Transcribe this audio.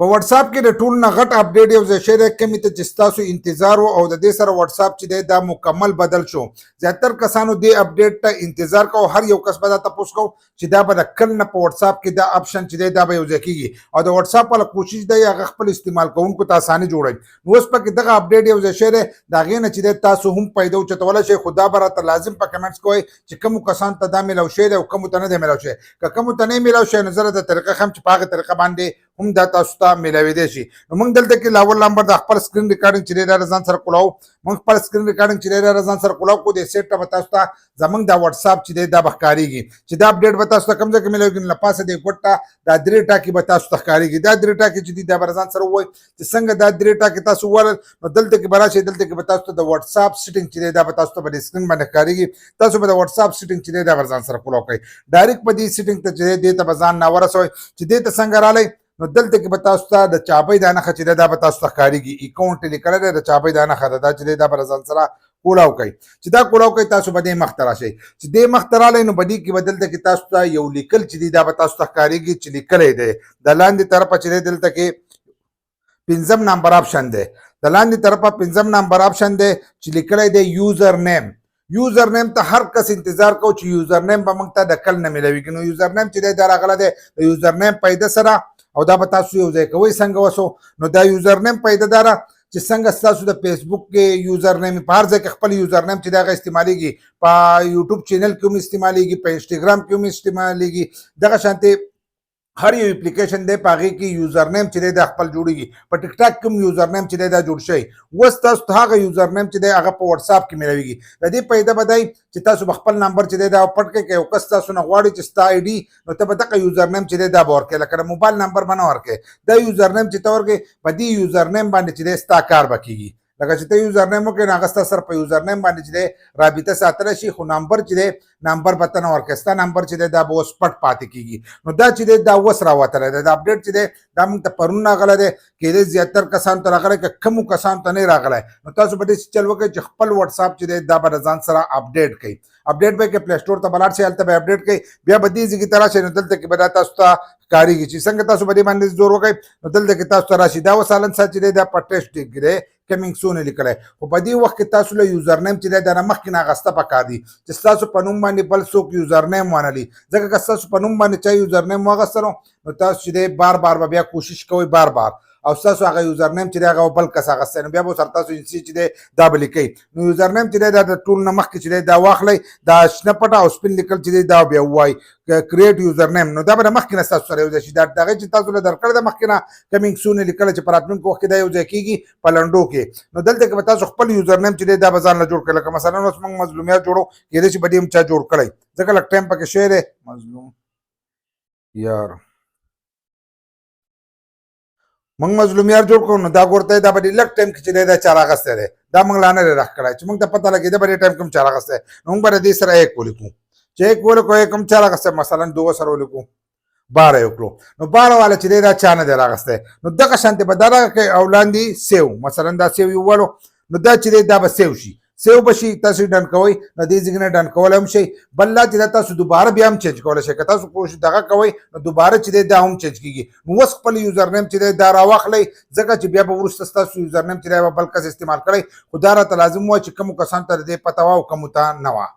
په واتس اپ کې د ټول نه غټ اپډیټ یو ځای شوی دی کومې ته چې ستاسو انتظار و او د دې سره واتس اپ چې دی دا مکمل بدل شو. زیاتر کسانو دې اپډیټ ته انتظار کوو، هر یو کس به دا تپوس کوو چې دا به د کله نه په واتس اپ کې دا اپشن چې دی دا به یو ځای کېږي او د واتس اپ والا کوشش دی هغه خپل استعمال کوونکو ته اساني جوړوي. نو اوس پکې دغه اپډیټ یو ځای شوی دی، د هغې نه چې دی تاسو هم پیدا اوچتولی شئ، خو دا به راته لازم په کمنټس کوئ چې کومو کسانو ته دا میلاو شوی دی او کومو ته نه دی میلاو شوی. که کومو ته نه میلاو شوی نو زه د طریقه ښیم چې په هغې طریقه باندې هم دا تاسو ته میلاویدی شي. نو موږ دلته کې لاول نمبر د خپل سکرین ریکارډینګ چې دی دا ځان سره کولاو. موږ خپل سکرین ریکارډینګ چې دی دا ځان سره کولاو کو د سیټ ته به تاسو ته زموږ دا واتس اپ چې دی دا به ښکارېږي چې دا اپډیټ به تاسو ته کوم ځای کې میلاویږي. له پاسه د ګوټ ته دا درې ټاکې به تاسو ته ښکارېږي. دا درې ټاکې چې دي دا به ځان سره ووایي چې څنګه دا درې ټاکې تاسو وویل نو دلته کې به راشئ. دلته کې به تاسو ته د واتس اپ سیټینګ چې دی دا به تاسو ته په سکرین باندې ښکارېږي. تاسو به د واتس اپ سیټینګ چې دی دا به ځان سره کولاو کوئ. ډایرکټ په دې سیټینګ ته چې دی دې ته به ځان راورسوئ چې دې ته څنګه رالی نو دلته کې به تاسو ته د چاپۍ دا نښه چې دا به تاسو ته ښکارېږي. اکاونټ یې لیکلی دی د چاپۍ دا نښه ده، دا چې دی دا به ځان سره کولاو کوئ. چې دا کولاو کوئ تاسو به دې مخ ته راشئ. چې دې مخ ته رالی نو په دې کې به دلته کې تاسو ته یو لیکل چې دی دا به تاسو ته ښکارېږي چې لیکلی دی. د لاندې طرفه چې دی دلته کې 5 نمبر آپشن دی. د لاندې طرفه 5 نمبر آپشن دی چې لیکلی دی یوزر نیم. یوزر نیم ته هر کس انتظار کو چې یوزر نیم به موږ ته د کل نه میلاویږي. نو یوزر نیم چې دی دا راغلی دی د یوزر نیم پیدا سره او دا به تاسو یو ځای کوئ. څنګه وسو نو دا یوزر نیم پیدا دا ده چې څنګه ستاسو د فیسبوک کې یوزر نیم په هر ځای کې خپل یوزر نیم چې دی هغه استعمالیږي، په یوټیوب چینل کې هم استعمالیږي، په انسټاګرام کې هم استعمالیږي. دغه شانتې هر یو اپلیکیشن دی په هغې کې یوزر نیم چې دی دا خپل جوړېږي. په ټیک ټاک کې هم یوزر نیم چې دی دا جوړ شوی. اوس تاسو ته هغه یوزر نیم چې دی هغه په واتس اپ کې میلاویږي. د دې فایده به دی چې تاسو به خپل نمبر چې دی دا پټ کړئ. که یو کس تاسو نه غواړي چې ستا آی ډي نو ته به دغه یوزر نیم چې دی دا به ورکړې، لکه د موبایل نمبر به نه ورکړې. دا یوزر نیم چې ته ورکړې په دې یوزر نیم باندې چې دی ستا کار به کېږي. لکه چې ته یوزر نیم وکړې نو هغه ستا سره په یوزر نیم باندې چې دی رابطه ساتلی شي، خو نمبر چې دی نمبر به ته نه ورکړې. ستا نمبر چې دی دا به اوس پټ پاتې کېږي. نو دا چې دی دا اوس راوتلی دی. دا اپډیټ چې دی دا موږ ته پرون راغلی دی. کېدای زیاتر کسانو ته راغلی، که کمو کسانو ته نه راغلی نو تاسو به داسې چل وکړئ چې خپل واتس اپ چې دی دا به ځان سره اپډیټ کړئ. اپډیټ به کې پلی سټور ته به لاړ شئ، هلته به اپډیټ کړئ. بیا به دې ځای کې ته راشئ نو دلته کې به دا تاسو ته ښکارېږي چې څنګه تاسو به دې باندې زور وکړئ نو دلته کې تاسو ته راشي. دا اوس حالن سات چې دی دا په ټیسټ کې دی کمینګ سون لیکلی، خو په دې وخت کې تاسو له یوزر نیم چې دی دا نه مخکې نه اخیسته پکار دي چې ستاسو په نوم باندې بل څوک یوزر نیم وانلي. ځکه که ستاسو په نوم باندې چا یوزر نیم واخیستلو نو تاسو چې دی بار بار به بیا کوشش کوئ بار بار او ستاسو هغه یوزر نیم چې دی هغه بل کس اخیستی نو بیا به سره تاسو چې دی دا به لیکئ. نو یوزر نیم چې دی دا د ټول نه مخکې چې دی دا واخلئ، دا شنه پټه او سپین لیکل چې دی دا بیا ووایي کریټ یوزر نیم. نو دا به د مخکې نه ستاسو سره یو ځای شي. دا هغې چې تاسو له درکړی ده مخکې نه کمینګ سون یې لیکلی چې په راتلونکي وخت کې دا یو ځای کېږي په لنډو کې. نو دلته کې به تاسو خپل یوزر نیم چې دی دا به ځان له جوړ کړئ. لکه مثلا اوس موږ مظلومیات جوړو، کېدای شي په دې هم چا جوړ کړی، ځکه لږ ټایم پکې شوی دی. مظلوم یار موږ مظلومیات جوړ کړو نو دا ګورته دا به ډېر لږ ټایم کې چې دی دا چا راغستی دی. دا موږ لا نه دی راښکړی چې موږ ته پته لګېده به دې ټایم کې هم چا راغستی نو موږ به د دې سره ایک ولیکو. چې ایک ولیکو ایک هم چا راغستی مثلا 2 سره ولیکو 12 یې وکړو نو 12 والا چې دی دا چا نه دی راغستی. نو دغه شانتې به دا راکړئ او لاندې سیو مثلا دا سیو یې ووالو نو دا چې دی دا به سیو شي. سیو به شي، تاسو ډن کوئ نو دې ځای نه ډن کولی هم شئ. بل لا چې دا تاسو دوباره بیا هم چینج کولی شئ. که تاسو کوشش دغه کوئ نو دوباره چې دی دا هم چینج کېږي. نو اوس خپل یوزر نیم چې دی دا راواخلئ، ځکه چې بیا به وروسته ستاسو یوزر نیم چې دی به بل کس استعمال کړئ. خو دا راته لازم وه چې کومو کسانو ته د دې پته وه او کومو ته نه وه.